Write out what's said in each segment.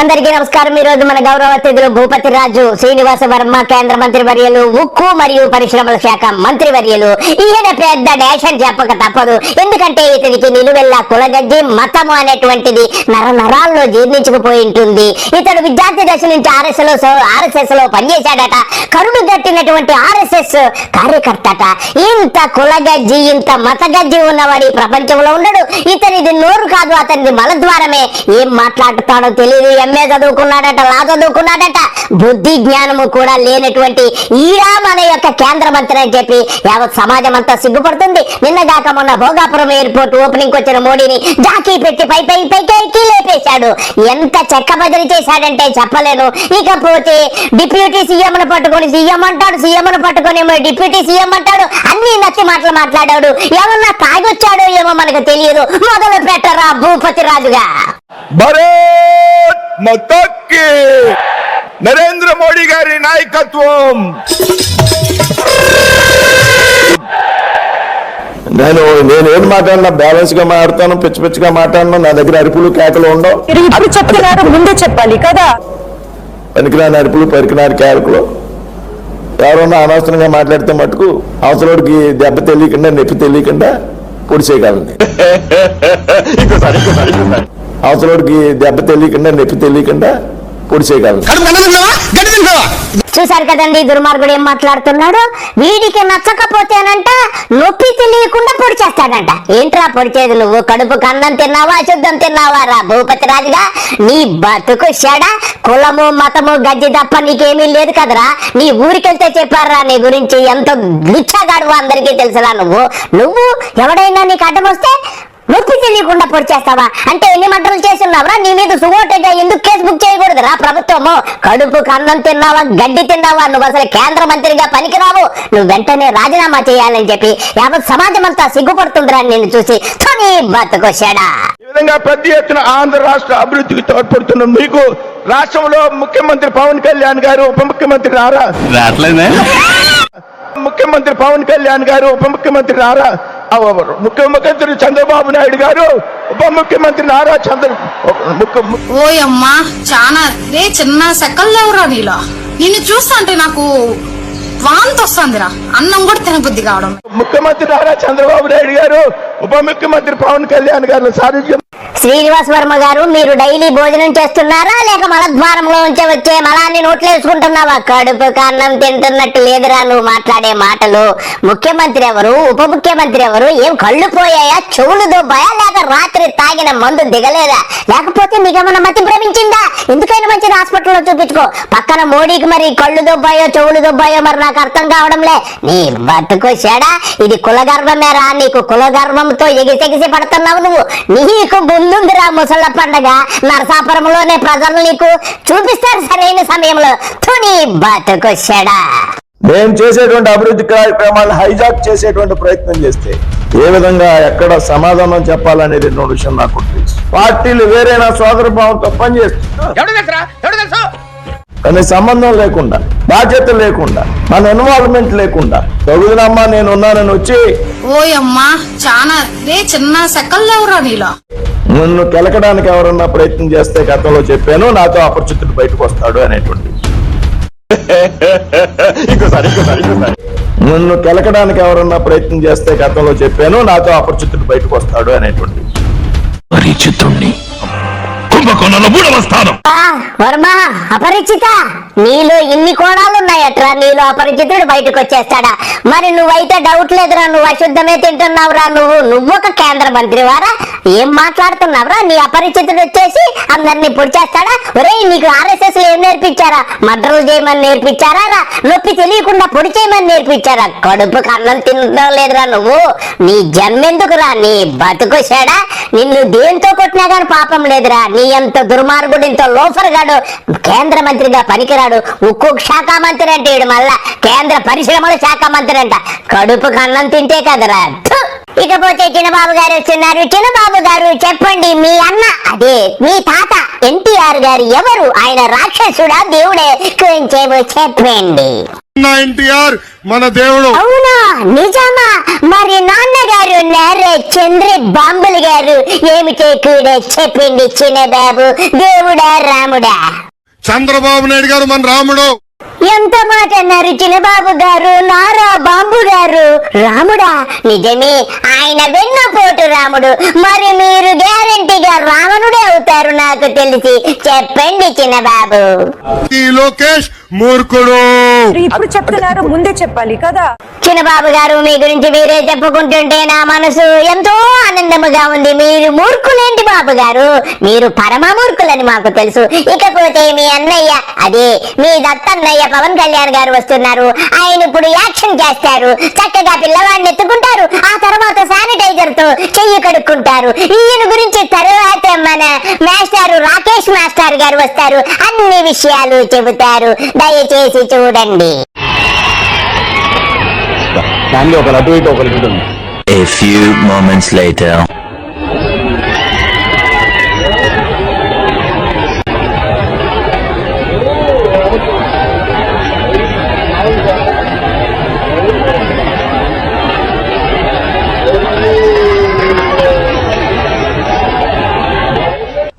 అందరికీ నమస్కారం. ఈ రోజు మన గౌరవ అతిథులు భూపతి రాజు శ్రీనివాస వర్మ, కేంద్ర మంత్రి వర్యులు, ఉక్కు మరియు పరిశ్రమల శాఖ మంత్రి వర్యులు. ఈయన పెద్ద డేషన్ చెప్పక తప్పదు. ఎందుకంటే ఇతనికి నిలువెల్లా కులగజ్జి మతము అనేటువంటిది నరాల్లో జీర్ణించుకుపోయి ఉంటుంది. ఇతడు విద్యార్థి దశ నుంచి ఆర్ఎస్ఎస్ లో పనిచేశాడట. కరుడు గట్టినటువంటి ఆర్ఎస్ఎస్ కార్యకర్తట. ఇంత కులగజ్జి, ఇంత మత గజ్జి ఉన్నవాడి ప్రపంచంలో ఉండడు. ఇతనిది నోరు కాదు, అతనిది మలద్వారమే. ఏం మాట్లాడుతాడో తెలియదు. ఎంఏ చదువుకున్నాడట, లా చదువుకున్నాడట. బుద్ధి జ్ఞానము కూడా లేనటువంటి ఈరా మన యొక్క కేంద్ర మంత్రి అని చెప్పి యావత్ సమాజం అంతా సిగ్గుపడుతుంది. నిన్నగాక మొన్న భోగాపురం ఎయిర్పోర్ట్ ఓపెనింగ్ వచ్చిన మోడీని జాకీ పెట్టి పైకి లేపేశాడు. ఎంత చెక్క బదిలీ చేశాడంటే చెప్పలేను. ఇకపోతే డిప్యూటీ సీఎం ను పట్టుకొని సీఎం అంటాడు, సీఎం ను పట్టుకొని డిప్యూటీ సీఎం అంటాడు. అన్ని నచ్చి మాటలు మాట్లాడాడు. ఏమన్నా తాగొచ్చాడో ఏమో మనకు తెలియదు. మొదలు పెట్టరా భూపతి రాజుగా. మతకి నరేంద్ర మోడీ గారి నాయకత్వం. నేను ఏం మాట్లాడినా బ్యాలెన్స్ గా మాట్లాడతాను, పిచ్చిగా మాట్లాడను. నా దగ్గర అరుపులు కేకలు ఉండవు. ఇప్పుడు చెప్తున్నారు, ముందే చెప్పాలి కదా. పనికిరాని అరుపులు, పనికిరాని కేకలు. ఎవరన్నా అనవసరంగా మాట్లాడితే మటుకు అవసరానికి దెబ్బ తెలియకుండా, నొప్పి తెలియకుండా పొడి చేయగలండి. అవసరానికి దెబ్బ తెలియకుండా, నొప్పి తెలియకుండా పొడి చేయగలండి. చూసారు కదండి దుర్మార్గుడు ఏం మాట్లాడుతున్నాడు. వీడికి నచ్చకపోతేనంట నొప్పి తెలియకుండా పొడి చేస్తాడంట. ఏంట్రా పొడిచేది? నువ్వు కడుపు కన్నం తిన్నావా, అశుద్ధం తిన్నావా రా భూపతి రాజుగా? నీ బతుకు చెడ. కులము మతము గజ్జి తప్ప నీకేమీ లేదు కదరా. నీ ఊరికెళ్తే చెప్పారా నీ గురించి? ఎంత లుచ్చగాడువో అందరికీ తెలుసురా. నువ్వు ఎవడైనా నీకు అడ్డం వస్తే నొప్పి తెలియకుండా పొడి చేస్తావా? అంటే ఎన్ని మంటలు చేస్తున్నావురా? నీ మీద సుగోటగా ఎందుకు కేసు బుక్ చేయకూడదురా ప్రభుత్వము? కడుపు కన్నం తిన్నావా, గడ్డి తిన్నావా? నువ్వు అసలు కేంద్ర మంత్రిగా పనికిరావు. నువ్వు వెంటనే రాజీనామా చేయాలని చెప్పి యావత్ సమాజం అంతా సిగ్గుపడుతుందిరా నిన్ను చూసి. నీ బతుకు చెడా. ఈ విధంగా పెద్ద ఎత్తున ఆంధ్ర రాష్ట్ర అభివృద్ధికి తోడ్పడుతున్న మీకు రాష్ట్రంలో ముఖ్యమంత్రి పవన్ కళ్యాణ్ గారు, ఉప ముఖ్యమంత్రి రారా? ముఖ్యమంత్రి పవన్ కళ్యాణ్ గారు, ఉప ముఖ్యమంత్రి నారా, ముఖ్యమంత్రి చంద్రబాబు నాయుడు గారు, ఉప ముఖ్యమంత్రి నారా ఓయమ్మా చాలా చిన్న సెకల్లో ఎవరా నీలో. నిన్ను చూస్తా అంటే నాకు వాంతి వస్తుందిరా. అన్నం కూడా తినబుద్ధి కావడం. ముఖ్యమంత్రి నారా చంద్రబాబు నాయుడు గారు, ఉప ముఖ్యమంత్రి పవన్ కళ్యాణ్ గారు సారథ్యం. శ్రీనివాస్ వర్మ గారు, మీరు డైలీ భోజనం చేస్తున్నారా లేక మలద్వారంలో ఉంచే వచ్చే మలాన్ని నోట్లు వేసుకుంటున్నావా? కడుపు కన్నం తింటున్నట్టు లేదురా నువ్వు మాట్లాడే మాటలు. ముఖ్యమంత్రి ఎవరు, ఉప ముఖ్యమంత్రి ఎవరు? ఏం కళ్ళు పోయాయా, చెవులు దొబ్బాయా, లేక రాత్రి తాగిన మందు దిగలేదా, లేకపోతే నీకేమన్నా మతి భ్రమించిందా? ఎందుకైనా మంచిది హాస్పిటల్లో చూపించుకో. పక్కన మోడీకి మరి కళ్ళు దొబ్బాయో చెవులు దొబ్బాయో మరి నాకు అర్థం కావడంలే. నీ బతుకు చెడా. ఇది కులగర్వమేరా. నీకు కులగర్వంతో ఎగిసెగిసి పడుతున్నావు నువ్వు. నీకు ముందుందిరా ముసళ్ళ పండగ. నరసాపురంలోనే ప్రజలు నీకు చూపిస్తారు సరైన సమయంలో. నీ బతుకు చెడా. మేము చేసేటువంటి అభివృద్ధి కార్యక్రమాలను హైజాక్ చేసేటువంటి ప్రయత్నం చేస్తే ఏ విధంగా ఎక్కడ సమాధానం చెప్పాలనే రెండు విషయం నాకు తెలుసు. పార్టీలు వేరేనా సోదర భావంతో పనిచేస్తున్నారు. కానీ సంబంధం లేకుండా, బాధ్యత లేకుండా, మన ఇన్వాల్వ్మెంట్ లేకుండా తగుదనమ్మా నేను ఉన్నానని వచ్చి ఓయమ్మా చాలా చిన్న సెకల్లో ఎవరా నీలో. నన్ను కెలకడానికి ఎవరన్నా ప్రయత్నం చేస్తే గతంలో చెప్పాను, నాతో అపరిచితుడు బయటకు వస్తాడు అనేటువంటి. నన్ను కెలకడానికి ఎవరన్నా ప్రయత్నం చేస్తే గతంలో చెప్పాను, నాతో అపరిచితుడు బయటకు వస్తాడు అనేటువంటి. పరిచితుణ్ణి వర్మ అపరిచిత, నీలో ఇన్ని కోణాలున్నాయట్రా. నీలో అపరిచితుడు బయటకు వచ్చేస్తాడా? మరి నువ్వైతే డౌట్ లేదురా, నువ్వు అశుద్ధమే తింటున్నావురా. నువ్వు ఒక కేంద్ర మంత్రి వారా? ఏం మాట్లాడుతున్నావురా? నీ అపరిచితుడు వచ్చేసి అందరినీ పొడి చేస్తాడా? ఒరే, నీకు ఆర్ఎస్ఎస్ లో ఏం నేర్పించారా? మర్డర్లు చేయమని నేర్పించారా? నొప్పి తెలియకుండా పొడి చేయమని నేర్పించారా? కడుపు కన్నం తినడం లేదురా నువ్వు. నీ జన్మెందుకురా? నీ బతుకు చెడా. నిన్ను దేంతో కొట్టినా గాని పాపం లేదురా. నీ ఎంత దుర్మార్గుడు, ఇంత లోఫర్ గాడు కేంద్ర మంత్రిగా పనికిరాడు. ఉక్కు శాఖ మంత్రి అంటే ఇడు మళ్ళా కేంద్ర పరిశ్రమల శాఖ మంత్రి అంట. కడుపు కన్నం తింటే కదరా. ఇకపోతే చిన్నబాబు గారు వచ్చినారు. చిన్నబాబు గారు చెప్పండి, మీ అన్న అదే మీ తాత ఎన్టీఆర్ గారు ఎవరు? ఆయన రాక్షసుడా దేవుడే? కొంచెం చెప్పండి. ఎన్టీఆర్ మన దేవుడు. అవునా, నిజమా? మరి నాన్నగారు నారే చంద్ర బాంబులు గారు ఏమిటో కూడా చెప్పండి చిన్నబాబు. దేవుడా రాముడా? చంద్రబాబు నాయుడు గారు మన రాముడు. ఎంత మాట అన్నారు చిన్నబాబు గారు? నారా బాంబు గారు రాముడా? నిజమే, ఆయన వెన్నపోటు రాముడు. మరి మీరు గ్యారంటీగా రావణుడే అవుతారు నాకు తెలిసి. చెప్పండి చిన్నబాబు. ఈ లోకేష్ మూర్ఖుడు. ఇప్పుడు చెప్తున్నారు, ముందే చెప్పాలి కదా. చిన్నబాబు గారు, మీ గురించి మీరే చెప్పుకుంటుంటే నా మనసు ఎంతో ఆనందముగా ఉంది. మీరు మూర్ఖులేంటి బాబు గారు? మీరు పరమ మూర్ఖులని మాకు తెలుసు. ఇకపోతే మీ అన్నయ్య, అదే మీ దత్తన్నయ్య పవన్ కళ్యాణ్ గారు వస్తున్నారు. ఆయన ఇప్పుడు యాక్షన్ చేస్తారు. చక్కగా పిల్లవాడిని ఎత్తుకుంటారు. ఆ తర్వాత శానిటైజర్ తో చెయ్యి కడుక్కుంటారు. ఈయన గురించి తర్వాత మన మాస్టారు రాకేష్ మాస్టర్ గారు వస్తారు. అన్ని విషయాలు చెబుతారు. దయచేసి చూడండి. A few moments later.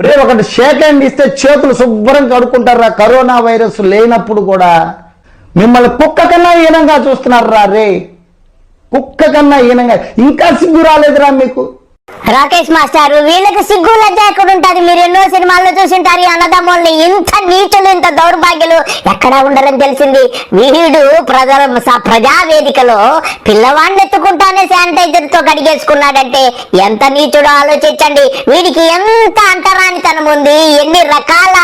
రే ఒకటి షేక్ హ్యాండ్ ఇస్తే చేతులు శుభ్రం కడుక్కుంటారా? కరోనా వైరస్ లేనప్పుడు కూడా మిమ్మల్ని కుక్క కన్నా హీనంగా చూస్తున్నారా? రే కుక్క కన్నా హీనంగా. ఇంకా సిగ్గు రాలేదురా మీకు? రాకేష్ మాస్టారు, వీళ్ళకి సిగ్గు లజ్జ ఎక్కడ ఉంటది? మీరు ఎన్నో సినిమాల్లో చూసింటారు ఈ అన్నదమ్ముల్ని. ఇంత నీచులు, ఇంత దౌర్భాగ్యులు ఎక్కడా ఉండరని తెలిసింది. వీడు ప్రజావేదికలో పిల్లవాడిని ఎత్తుకుంటానే శానిటైజర్ తో కడిగేసుకున్నాడంటే ఎంత నీచుడో ఆలోచించండి. వీడికి ఎంత అంటరానితనం ఉంది. ఎన్ని రకాల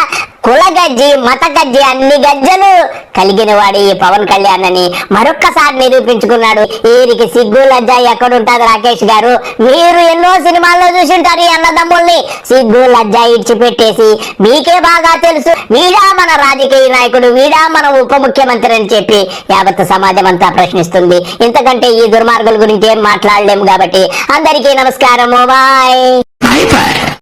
కుల గజ్జి, మత గజ్జి, అన్ని గజ్జలు కలిగిన వాడు ఈ పవన్ కళ్యాణ్ అని మరొక్కసారి నిరూపించుకున్నాడు. వీరికి సిగ్గు లజ్జ ఎక్కడుంటది రాకేష్ గారు? మీరు ఎన్నో సినిమాల్లో చూసింటారు ఈ అన్నదమ్ముల్ని. సిగ్గు లజ్జ ఇడిచిపెట్టేసి మీకే బాగా తెలుసు వీడా మన రాజకీయ నాయకుడు, వీడా మన ఉప ముఖ్యమంత్రి అని చెప్పి యావత్ సమాజం అంతా ప్రశ్నిస్తుంది. ఇంతకంటే ఈ దుర్మార్గుల గురించి ఏం మాట్లాడలేము కాబట్టి అందరికీ నమస్కారము. బాయ్.